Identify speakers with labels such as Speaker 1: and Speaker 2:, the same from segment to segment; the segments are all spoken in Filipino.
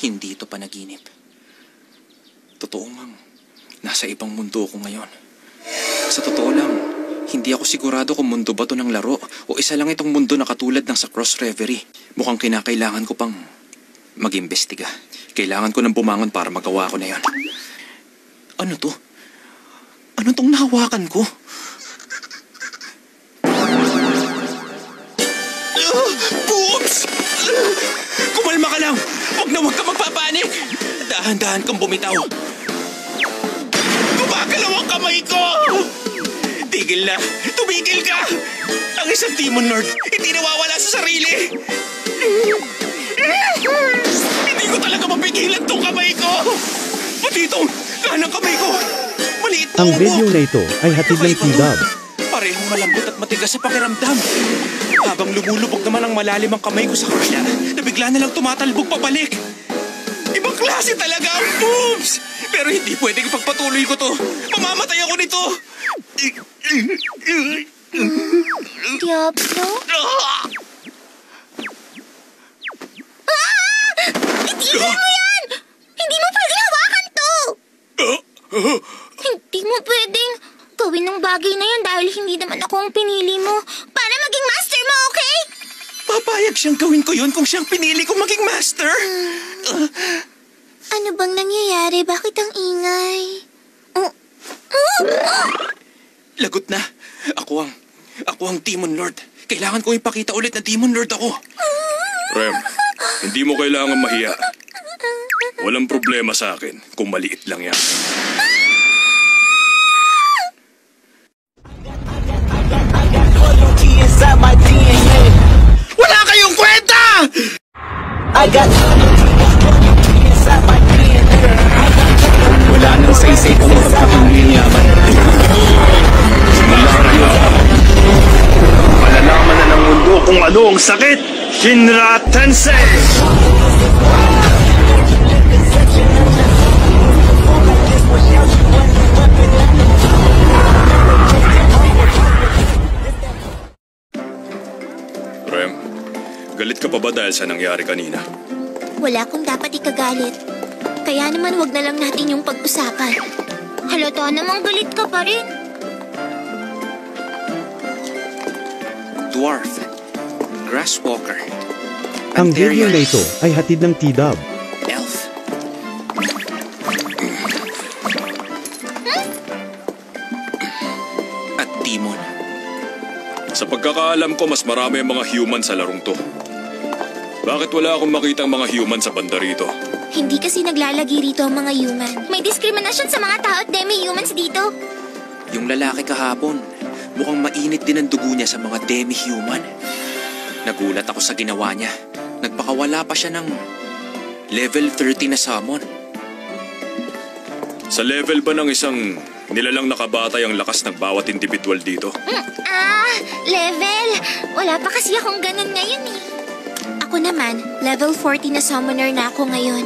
Speaker 1: Hindi ito panaginip. Totoo mang, nasa ibang mundo ako ngayon. Sa totoo lang, hindi ako sigurado kung mundo ba ito ng laro o isa lang itong mundo na katulad ng sa Cross Reverie. Mukhang kinakailangan ko pang mag-imbestiga. Kailangan ko nang bumangon para magawa ko na yan. Ano to? Ano tong nahawakan ko? Oops! Kumalma ka lang! Huwag ka magpapanik! Dahan-dahan kang bumitaw. Gumagalaw ang kamay ko! Tigil na! Tumigil ka! Ang isang Demon Lord, hindi nawawala sa sarili! Hindi ko talaga mapigilan tong kamay ko! Pati itong kanang kamay ko! Maliit na
Speaker 2: Ang video na ito ay hatid ng T-Dub.
Speaker 1: Parehong malambot at matigas sa pakiramdam. Habang lumulubog naman ang malalim ang kamay ko sa kanya, na bigla na lang tumatalbog pabalik. Ibang klase talaga ang boobs! Pero hindi pwedeng ipagpatuloy ko to. Mamamatay ako nito.
Speaker 3: Diablo? Itigil mo yan! Hindi mo pwedeng hawakan to! Hindi mo pwedeng gawin ng bagay na yan dahil hindi naman ako ang pinili mo para maging master mo, okay?
Speaker 1: Papayag siyang gawin ko yun kung siyang pinili kong maging master.
Speaker 3: Ano bang nangyayari? Bakit ang ingay?
Speaker 1: Lagot na. Ako ang Demon Lord. Kailangan ko ipakita ulit na Demon Lord ako.
Speaker 4: Rem, hindi mo kailangan mahiya. Walang problema sa akin kung maliit lang yan.
Speaker 1: Wala kayong kwenta!
Speaker 5: Wala nang saysay kung magpapangyayaman. Simula ngayon, malalaman na ng mundo kung ano ang sakit. Shinra Tensei!
Speaker 4: Rem, galit ka pa ba dahil sa nangyari kanina?
Speaker 3: Wala kong dapat ikagalit. Kaya naman wag na lang natin yung pag-usapan. Halata namang galit ka pa rin.
Speaker 1: Dwarf, Grasswalker,
Speaker 2: Ang video
Speaker 1: Pantherian,
Speaker 2: na ito ay hatid ng T-Dub.
Speaker 1: Elf, at Demon.
Speaker 4: Sa pagkakaalam ko, mas marami ang mga human sa larong to. Bakit wala akong makitang mga human sa banda rito?
Speaker 3: Hindi kasi naglalagi rito ang mga human. May diskriminasyon sa mga tao at demi-humans dito.
Speaker 1: Yung lalaki kahapon, mukhang mainit din ang dugo niya sa mga demi-human. Nagulat ako sa ginawa niya. Nagpakawala pa siya ng level 30 na summon.
Speaker 4: Sa level ba ng isang nilalang nakabatay ang lakas ng bawat individual dito?
Speaker 3: Level. Wala pa kasi akong ganun ngayon eh. Ako naman, level 40 na summoner na ako ngayon.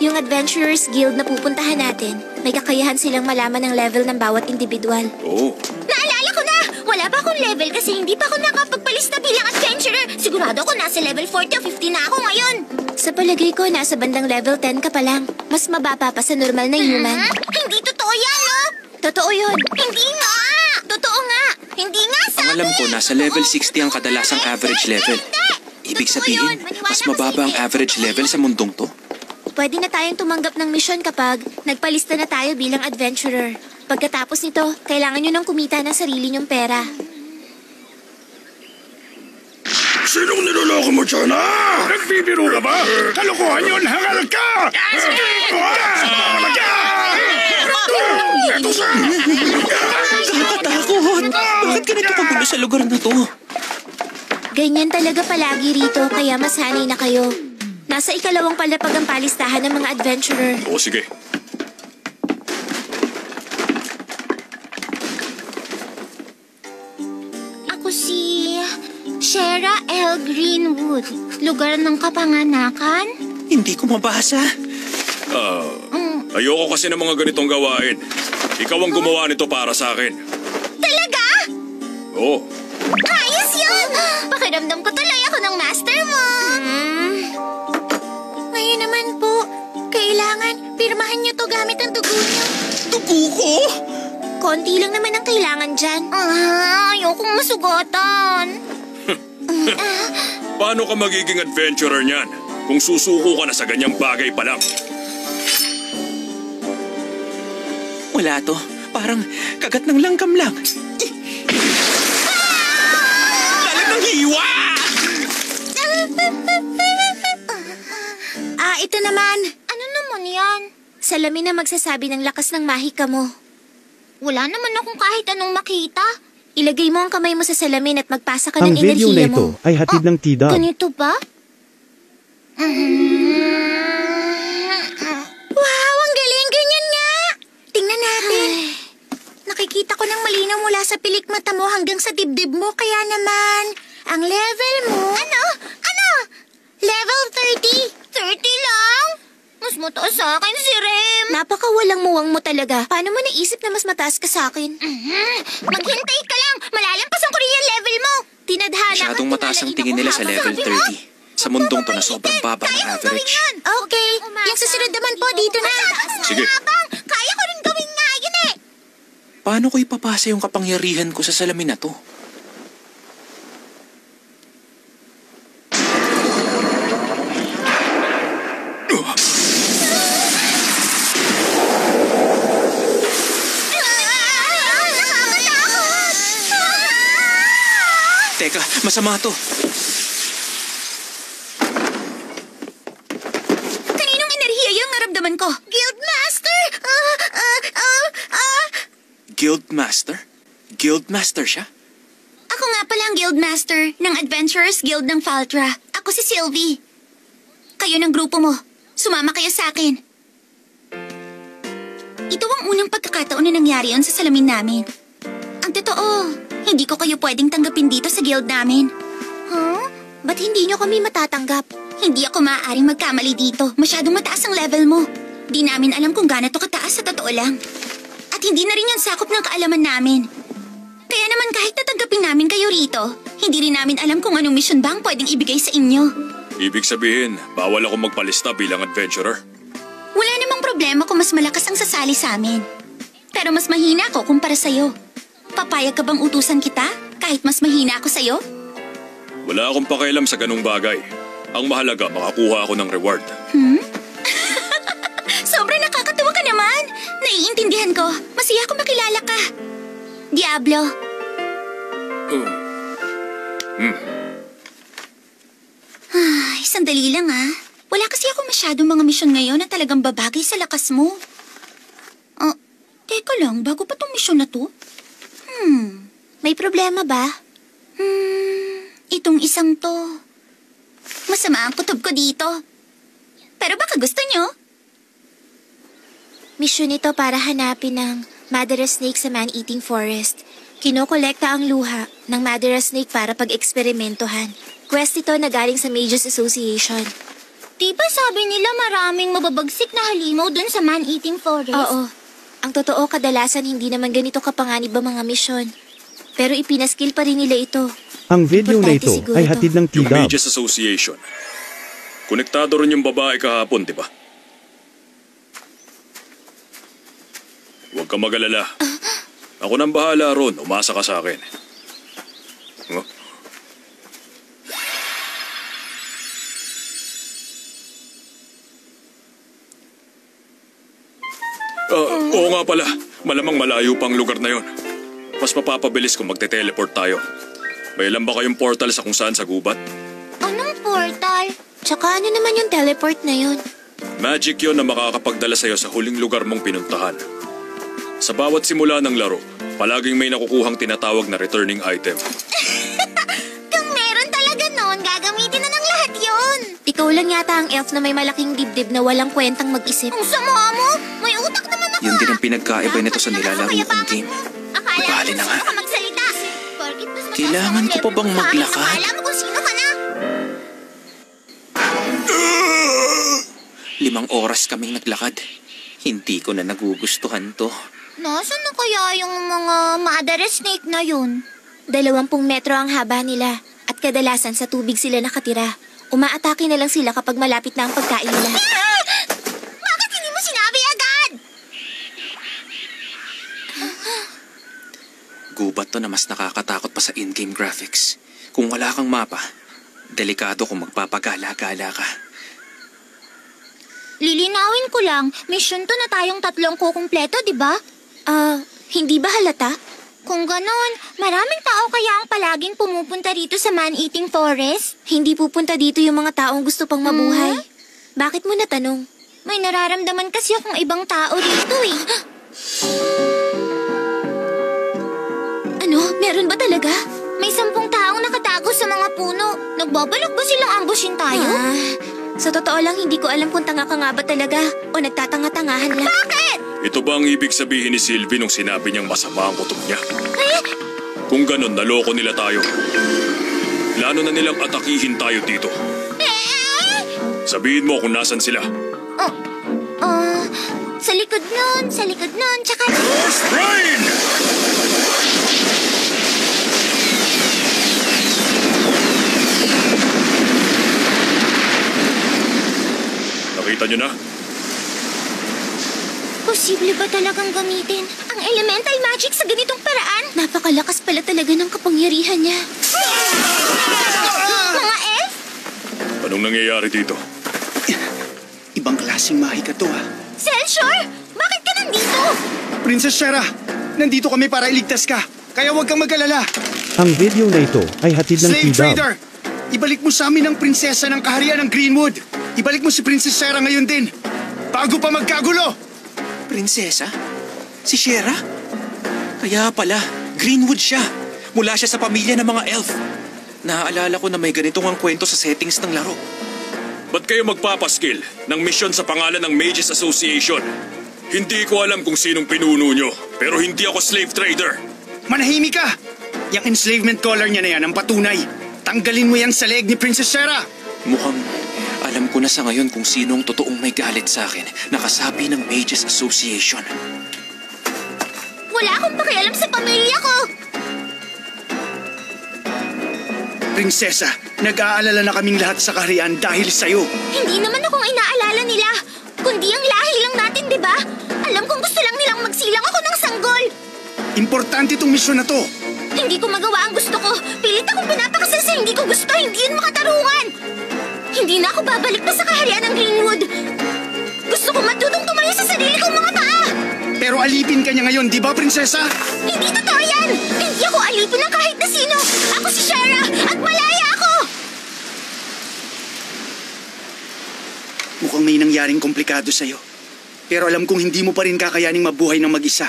Speaker 3: Yung Adventurers Guild na pupuntahan natin, may kakayahan silang malaman ng level ng bawat individual.
Speaker 4: Oo.
Speaker 3: Naalala ko na! Wala pa akong level kasi hindi pa ako nakapagpalista bilang adventurer. Sigurado ako nasa level 40 o 50 na ako ngayon. Sa palagay ko, nasa bandang level 10 ka pa lang. Mas mababa pa sa normal na human. Hindi totoo yan, no? Totoo yun. Hindi nga! Totoo nga! Hindi nga sa
Speaker 1: Ang alam ko, nasa level 60 ang kadalasang average level. Ibig sabihin, mas mababa ang average level sa mundong to.
Speaker 3: Pwede na tayong tumanggap ng misyon kapag nagpalista na tayo bilang adventurer. Pagkatapos nito, kailangan nyo nang kumita ng sarili nyong pera.
Speaker 4: Sinong niloloko mo dyan, ha? Nagbibiro ka ba? Kalokohan yun, hangal ka!
Speaker 1: Nakakatakot! Bakit ganito kagulo sa lugar na to?
Speaker 3: Ganyan talaga palagi rito, kaya masanay na kayo. Nasa ikalawang palapag ang palistahan ng mga adventurer.
Speaker 4: Oo, sige.
Speaker 3: Ako si Shera L. Greenwood. Lugar ng kapanganakan?
Speaker 1: Hindi ko mabasa.
Speaker 4: Ayoko kasi ng mga ganitong gawain. Ikaw ang gumawa nito para sa akin.
Speaker 3: Talaga?
Speaker 4: Oo.
Speaker 3: Ayos yun! Pakiramdam ko tuloy ako ng master mo. Ngayon naman po, Kailangan, pirmahan niyo to gamit ang dugo niyo.
Speaker 1: Dugo ko?
Speaker 3: Konti lang naman ang kailangan dyan. Ayokong masugatan.
Speaker 4: Paano ka magiging adventurer niyan kung susuko ka na sa ganyang bagay pa lang?
Speaker 1: Wala to. Parang kagat ng langgam lang. Lalag ng hiwa!
Speaker 3: Ito naman. Ano naman yan? Salamin na magsasabi ng lakas ng mahika mo. Wala naman akong kahit anong makita. Ilagay mo ang kamay mo sa salamin at magpasa ka
Speaker 2: Ang
Speaker 3: ng
Speaker 2: video na
Speaker 3: enerhiya
Speaker 2: ito
Speaker 3: mo.
Speaker 2: ay hatid ng T-Dub.
Speaker 3: Ganito ba? Wow, ang galing! Ganyan nga! Tingnan natin. Nakikita ko ng malinaw mula sa pilik mata mo hanggang sa dibdib mo. Kaya naman, ang level mo... Ano? Level 30. 30 lang? Mas mataas sa akin si Rem. Napakawalang muwang mo talaga. Paano mo naisip na mas mataas ka sa akin? Maghintay ka lang. Malalampasan ko rin yung level mo. Tinadhana ka.
Speaker 1: Masyadong mataas ang tingin nila sa level 30. Sa mundong to na sobrang baba ng average.
Speaker 3: Okay. Yung susunod naman po dito na.
Speaker 4: Sige.
Speaker 3: Kaya ko rin gawin nga yun eh.
Speaker 1: Paano ko ipapasa yung kapangyarihan ko sa salamin na to? Teka, masama to.
Speaker 3: Kaninong enerhiya yung naramdaman ko? Guildmaster!
Speaker 1: Guildmaster? Guildmaster siya?
Speaker 3: Ako nga pala ang Guildmaster ng Adventurers Guild ng Faltra. Ako si Sylvie. Kayo ng grupo mo. Sumama kayo sa akin. Ito ang unang pagkakataon na nangyari yun sa salamin namin. Ang totoo, hindi ko kayo pwedeng tanggapin dito sa guild namin. Huh? Ba't hindi nyo kami matatanggap? Hindi ako maaaring magkamali dito. Masyadong mataas ang level mo. Di namin alam kung gaano to kataas sa totoo lang. At hindi na rin yung sakop ng kaalaman namin. Kaya naman kahit natanggapin namin kayo rito, hindi rin namin alam kung anong mission ba ang pwedeng ibigay sa inyo.
Speaker 4: Ibig sabihin, bawal ako magpalista bilang adventurer.
Speaker 3: Wala namang problema kung mas malakas ang sasali sa amin. Pero mas mahina ako kumpara sa'yo. Papayag ka bang utusan kita kahit mas mahina ako sa'yo?
Speaker 4: Wala akong pakialam sa ganung bagay. Ang mahalaga, makakuha ako ng reward.
Speaker 3: Sobrang nakakatuwa ka naman. Naiintindihan ko. Masaya akong makilala ka. Diablo. Ay, sandali lang ah. Wala kasi ako masyadong mga misyon ngayon na talagang babagay sa lakas mo. Teka lang, bago pa tong misyon na to? May problema ba? Itong isang to. Masama ang kutob ko dito. Pero baka gusto nyo? Misyon ito para hanapin ng Madara Snake sa Man-Eating Forest. Kinokolekta ang luha ng Madara Snake para pag-eksperimentohan. Quest ito na galing sa Mages Association. Di ba sabi nila maraming mababagsik na halimaw dun sa Man-Eating Forest? Oo. Ang totoo, kadalasan hindi naman ganito kapanganib ang mga misyon. Pero ipinaskill pa rin nila ito.
Speaker 2: Ang video na
Speaker 3: Importante
Speaker 2: ito
Speaker 3: siguro
Speaker 2: ay
Speaker 3: to.
Speaker 2: hatid ng
Speaker 4: Yung
Speaker 2: T-Dub.
Speaker 4: Mages Association. Konektado rin yung babae kahapon, di ba? Huwag ka mag-alala. Ako nang bahala ron. Umasa ka sa akin. Huh? Oo nga pala. Malamang malayo pang lugar na yon. Mas mapapabilis kung magte-teleport tayo. May alam ba kayong portal sa kung saan sa gubat?
Speaker 3: Anong portal? Tsaka ano naman yung teleport na yun?
Speaker 4: Magic yon na makakapagdala sa'yo sa huling lugar mong pinuntahan. Sa bawat simula ng laro, palaging may nakukuhang tinatawag na returning item.
Speaker 3: Kung meron talaga nun, gagamitin na ng lahat yun. Ikaw lang yata ang elf na may malaking dibdib na walang kwentang mag-isip. Ang sama mo! May utak naman ako.
Speaker 1: Yun din ang pinagkaiba nito sa nilalaro kong game.
Speaker 3: Akala
Speaker 1: Bali na nga.
Speaker 3: mo magsalita.
Speaker 1: Kailangan ko pa bang maglakad?
Speaker 3: Akala mo kung sino ka na.
Speaker 1: 5 oras kaming naglakad. Hindi ko na nagugustuhan to.
Speaker 3: Nasaan na kaya yung mga Madara Snake na yun? 20 metro ang haba nila at kadalasan sa tubig sila nakatira. Umaatake na lang sila kapag malapit na ang pagkain nila. Bakit
Speaker 1: Gubat to na mas nakakatakot pa sa in-game graphics. Kung wala kang mapa, delikado kung magpapagala-gala ka.
Speaker 3: Lilinawin ko lang, mission to na tayong tatlong kukumpleto, di ba? Hindi ba halata? Kung ganon, maraming tao kaya ang palaging pumupunta rito sa man-eating forest?
Speaker 6: Hindi pupunta dito yung mga taong gusto pang mabuhay. Bakit mo natanong?
Speaker 3: May nararamdaman kasi akong ibang tao rito eh.
Speaker 6: Ano? Meron ba talaga?
Speaker 3: May 10 taong nakatago sa mga puno. Nagbabalak ba silang ambushin tayo?
Speaker 6: Sa totoo lang, hindi ko alam kung tanga ka nga ba talaga o nagtatanga-tangahan lang.
Speaker 3: Bakit?
Speaker 4: Ito ba ang ibig sabihin ni Sylvie nung sinabi niyang masama ang kutob niya? Kung ganon, naloko nila tayo. Plano na nilang atakihin tayo dito. Sabihin mo kung nasan sila.
Speaker 3: Sa likod nun, tsaka...
Speaker 4: Ghost Brain! Nakita niyo na?
Speaker 3: Posible ba talagang gamitin ang elemental magic sa ganitong paraan?
Speaker 6: Napakalakas pala talaga ng kapangyarihan niya.
Speaker 3: Mga elf?
Speaker 4: Anong nangyayari dito?
Speaker 7: Ibang klaseng mahika to ha.
Speaker 3: Celsior, bakit ka nandito?
Speaker 7: Princess Shera, nandito kami para iligtas ka. Kaya huwag kang mag-alala.
Speaker 2: Ang video na ito ay hatid ng
Speaker 7: Slave
Speaker 2: T-Dub.
Speaker 7: Trader, ibalik mo sa amin ang prinsesa ng kaharian ng Greenwood. Ibalik mo si Princess Shera ngayon din. Bago pa magkagulo.
Speaker 1: Prinsesa? Si Shera? Kaya pala, Greenwood siya. Mula siya sa pamilya ng mga elf. Naaalala ko na may ganitong ang kwento sa settings ng laro.
Speaker 4: Ba't kayo magpapaskil ng misyon sa pangalan ng Mages Association? Hindi ko alam kung sinong pinuno nyo, pero hindi ako slave trader.
Speaker 7: Manahimik ka. Yung enslavement collar niya na yan ang patunay. Tanggalin mo yan sa leg ni Princess Shera.
Speaker 1: Mukhang alam ko na sa ngayon kung sinong totoong may galit sa akin. Nakasabi ng Mages Association.
Speaker 3: Wala akong pakialam sa pamilya ko.
Speaker 7: Prinsesa, nag-aalala na kaming lahat sa kaharian dahil sa'yo.
Speaker 3: Hindi naman akong inaalala nila. Kundi ang lahi lang natin, di ba? Alam kong gusto lang nilang magsilang ako ng sanggol.
Speaker 7: Importante itong misyon na to.
Speaker 3: Hindi ko magawa ang gusto ko. Pilit akong pinapakasal sa hindi ko gusto. Hindi yun makatarungan. Hindi na ako babalik pa sa kaharian ng Greenwood. Gusto ko matutong tumayo sa sarili kong mga paa.
Speaker 7: Pero alipin ka niya ngayon, di ba, Prinsesa?
Speaker 3: Hindi totoo yan. Hindi ako alipin ng kahit na sino. Ako si Shera at malaya ako.
Speaker 7: Mukhang may nangyaring komplikado sa'yo. Pero alam kong hindi mo pa rin kakayaning mabuhay ng mag-isa.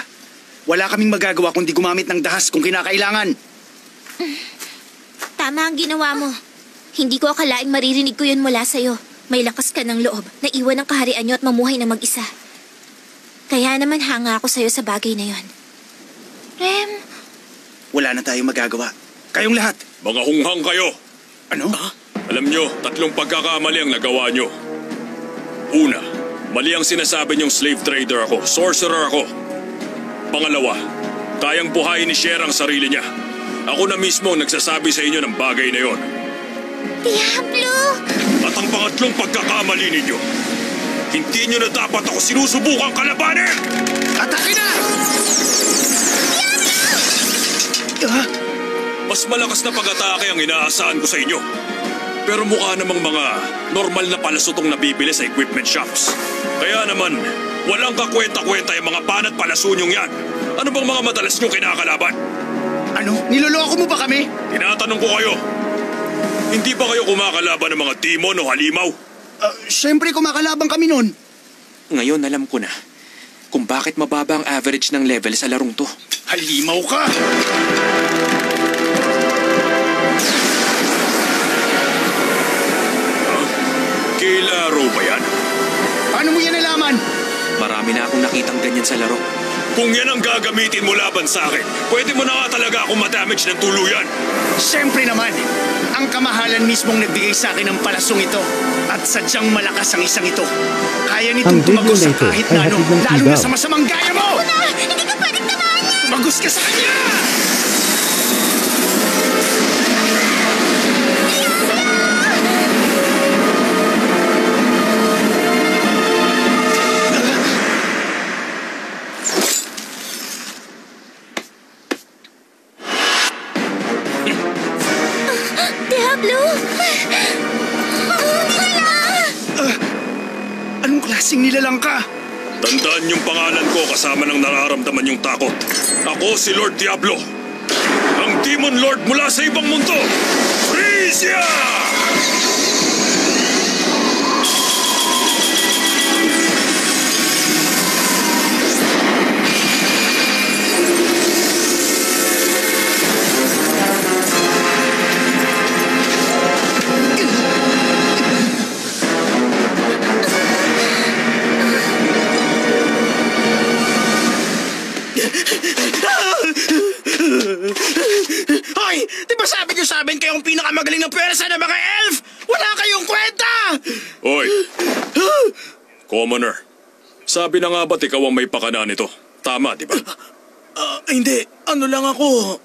Speaker 7: Wala kaming magagawa kundi gumamit ng dahas kung kinakailangan.
Speaker 6: Tama ang ginawa mo. Hindi ko akalaing maririnig ko yun mula sa'yo. May lakas ka ng loob na iwan ang kaharian niyo at mamuhay na mag-isa. Kaya naman hanga ako sa'yo sa bagay na yon.
Speaker 3: Rem,
Speaker 7: Wala na tayong magagawa. Kayong lahat.
Speaker 4: Mga hunghang kayo!
Speaker 7: Ano?
Speaker 4: Alam nyo, 3 pagkakamali ang nagawa nyo. Una, mali ang sinasabi nyong slave trader ako, sorcerer ako. Pangalawa, kayang buhayin ni Shera ang sarili niya. Ako na mismo ang nagsasabi sa inyo ng bagay na yon.
Speaker 3: Diablo!
Speaker 4: At ang pangatlong pagkakamali ninyo, hindi nyo na dapat ako sinusubukang kalabanin!
Speaker 7: Atake na!
Speaker 4: Mas malakas na pag-atake ang inaasahan ko sa inyo. Pero mukha namang mga normal na palasutong nabibili sa equipment shops. Kaya naman, walang kakwenta-kwenta yung mga banat palasunyong yan. Ano bang mga madalas nyong kinakalaban?
Speaker 7: Ano? Niloloko mo ba kami?
Speaker 4: Tinatanong ko kayo, hindi ba kayo kumakalaban ng mga demon o halimaw?
Speaker 7: Siyempre kumakalabang kami nun.
Speaker 1: Ngayon alam ko na kung bakit mababa ang average ng level sa larong to.
Speaker 7: Halimaw ka!
Speaker 4: Kilaro ba yan?
Speaker 7: Paano mo yan nalaman?
Speaker 1: Marami na akong nakitang ganyan sa laro.
Speaker 4: Kung yan ang gagamitin mo laban sa akin, pwede mo na nga talaga akong madamage ng tuluyan.
Speaker 7: Siyempre naman, ang kamahalan mismong nagbigay sa akin ng palasong ito. At sadyang malakas ang isang ito. Kaya nitong
Speaker 2: Ang video
Speaker 7: tumagos
Speaker 2: na
Speaker 7: sa
Speaker 2: ito
Speaker 7: kahit
Speaker 2: ay
Speaker 7: na ano,
Speaker 2: hatid ng
Speaker 7: lalo na
Speaker 2: T-Dub.
Speaker 7: sa masamang gaya mo!
Speaker 3: Hindi ka pwedeng tamaan niya!
Speaker 7: Tumagos ka sa kanya!
Speaker 6: Diablo!
Speaker 7: Anong klaseng nilalang ka?
Speaker 4: Tandaan yung pangalan ko kasama ng nararamdaman yung takot. Ako si Lord Diablo. Ang Demon Lord mula sa ibang mundo. Frisia!
Speaker 7: Hoy! Di ba sabi niyo sa amin kayong pinakamagaling na pwersa ng mga elf? Wala kayong kwenta!
Speaker 4: Hoy! Commoner, sabi na nga ba't ikaw ang may pakana nito? Tama, di ba?
Speaker 8: Hindi. Ano lang ako.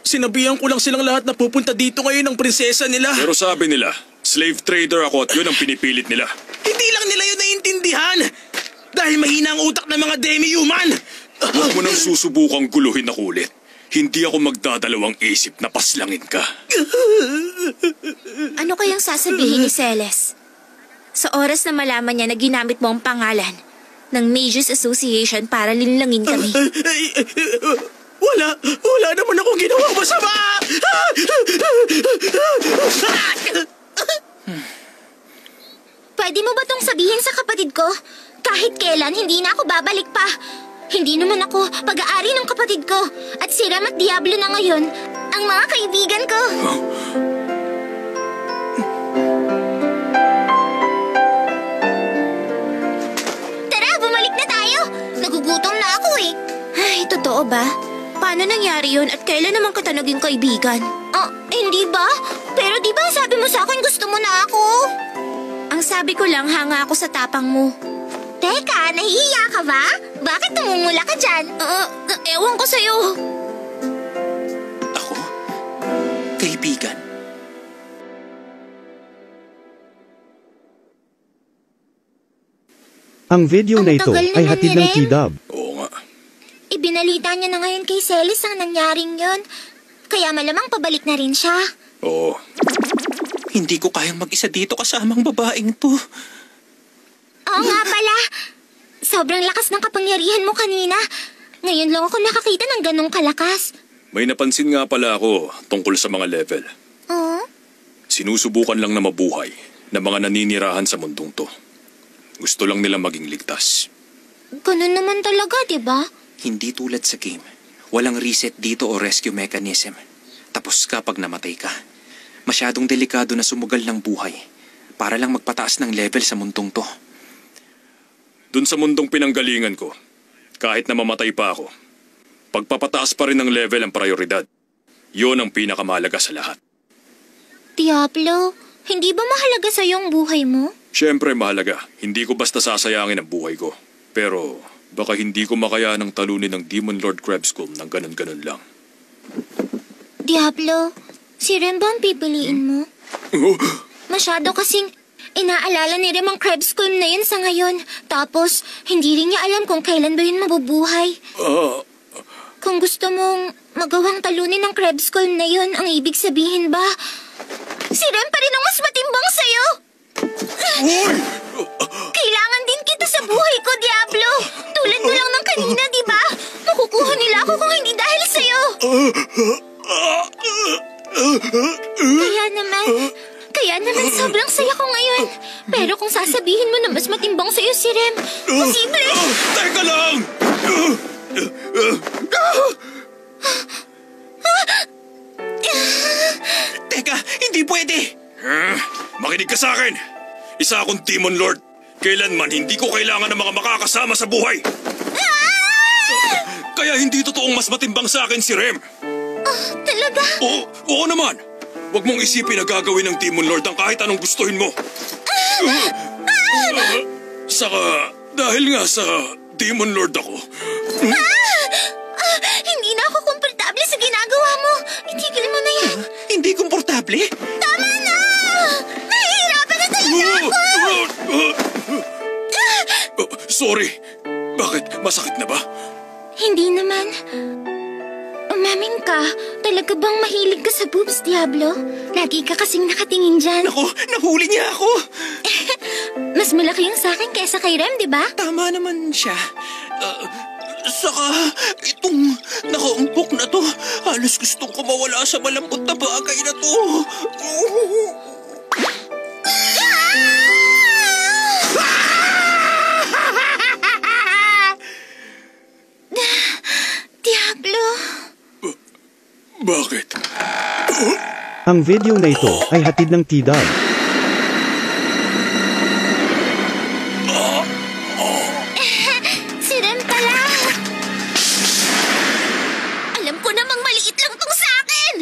Speaker 8: Sinabihan ko lang silang lahat na pupunta dito ngayon ng prinsesa nila.
Speaker 4: Pero sabi nila, slave trader ako at yun ang pinipilit nila.
Speaker 8: Hindi lang nila yun naiintindihan. Dahil mahina ang utak ng mga demi-human.
Speaker 4: Huwag mo nang susubukang guluhin na kulit. Hindi ako magdadalawang isip na paslangin ka.
Speaker 6: Ano kayang sasabihin ni Celes? Sa oras na malaman niya na ginamit mo ang pangalan ng Mages Association para linlangin kami.
Speaker 8: Wala naman akong ginawang masama.
Speaker 3: Pwede mo ba tong sabihin sa kapatid ko? Kahit kailan, hindi na ako babalik pa. Hindi naman ako pag-aari ng kapatid ko. At si Ram at Diablo na ngayon, ang mga kaibigan ko. Tara, bumalik na tayo. Nagugutom na ako eh.
Speaker 6: Ay, totoo ba? Paano nangyari yun at kailan naman kita naging kaibigan?
Speaker 3: Hindi ba? Pero di ba sabi mo sa akin gusto mo na ako?
Speaker 6: Ang sabi ko lang, hanga ako sa tapang mo.
Speaker 3: Teka, nahihiya ka ba? Bakit tumumula ka dyan?
Speaker 6: Ewan ko sa'yo.
Speaker 1: Ako? Kaibigan?
Speaker 2: Ang video na ito
Speaker 3: tagal
Speaker 2: ay
Speaker 3: naman
Speaker 2: hatid
Speaker 3: ni
Speaker 2: ng
Speaker 3: Rem.
Speaker 2: T-Dub.
Speaker 4: Oo nga.
Speaker 3: Ibinalita niya na ngayon kay Celis ang nangyaring yon. Kaya malamang pabalik na rin siya.
Speaker 4: Oo.
Speaker 1: Hindi ko kayang mag-isa dito kasamang babaeng to.
Speaker 3: Oo nga pala. Sobrang lakas ng kapangyarihan mo kanina. Ngayon lang ako nakakita ng ganong kalakas.
Speaker 4: May napansin nga pala ako tungkol sa mga level.
Speaker 3: Oo?
Speaker 4: Sinusubukan lang na mabuhay ng mga naninirahan sa mundong to. Gusto lang nila maging ligtas.
Speaker 3: Ganun naman talaga, di ba?
Speaker 1: Hindi tulad sa game. Walang reset dito o rescue mechanism. Tapos kapag namatay ka, masyadong delikado na sumugal ng buhay para lang magpataas ng level sa mundong to.
Speaker 4: Dun sa mundong pinanggalingan ko, kahit na mamatay pa ako, pagpapataas pa rin ng level ang prioridad. Yun ang pinakamahalaga sa lahat.
Speaker 3: Diablo, hindi ba mahalaga sa ang buhay mo?
Speaker 4: Siyempre mahalaga, hindi ko basta sasayangin ang buhay ko. Pero baka hindi ko makayanang talunin ng Demon Lord Krebskull ng ganun-ganun lang.
Speaker 3: Diablo, si Rem ba ang pipiliin mo? Masyado kasing inaalala ni Rem ang Krebskull na yun sa ngayon. Tapos, hindi rin niya alam kung kailan ba yun mabubuhay. Kung gusto mong magawang talunin ng Krebskull na yun, ang ibig sabihin ba, si Rem pa rin ang mas matimbang sa'yo? Kailangan din kita sa buhay ko, Diablo. Tulad mo lang ng kanina, di ba? Makukuha nila ako kung hindi dahil sa'yo. Kaya naman sobrang saya ko ngayon. Pero kung sasabihin mo na mas matimbang sa'yo si Rem, posible.
Speaker 4: Teka lang!
Speaker 1: Teka, hindi pwede!
Speaker 4: Makinig ka sa akin! Isa akong Demon Lord. Kailanman hindi ko kailangan ng mga makakasama sa buhay. Kaya hindi totoong mas matimbang sa akin si Rem.
Speaker 3: Talaga?
Speaker 4: Oo naman. Huwag mong isipin na gagawin ng Demon Lord ang kahit anong gustuhin mo. Saka, dahil nga sa Demon Lord ako.
Speaker 3: Hindi na ako komportable sa ginagawa mo. Itigil mo na yan.
Speaker 1: Hindi komportable?
Speaker 3: Tama na! Nahihirapan na talaga ako!
Speaker 4: Sorry. Bakit? Masakit na ba?
Speaker 3: Hindi naman. Umamin ka. Talaga bang mahilig ka sa boobs, Diablo? Lagi ka kasing nakatingin dyan.
Speaker 1: Naku, nahuli niya ako.
Speaker 3: Mas malaki yung sa akin kesa kay Rem, di ba?
Speaker 1: Tama naman siya. Saka, itong nakaumpok na to, halos gustong ko mawala sa malambot na bagay na to.
Speaker 3: Diablo.
Speaker 4: Bakit?
Speaker 2: Ang video na ito ay hatid ng T-Dog.
Speaker 3: Si Rem pala. Alam ko namang maliit lang tong sa akin.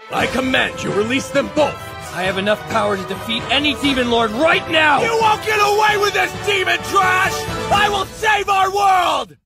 Speaker 9: I command you release them both. I have enough power to defeat any demon lord right now. You won't get away with this, demon trash! I will save our world!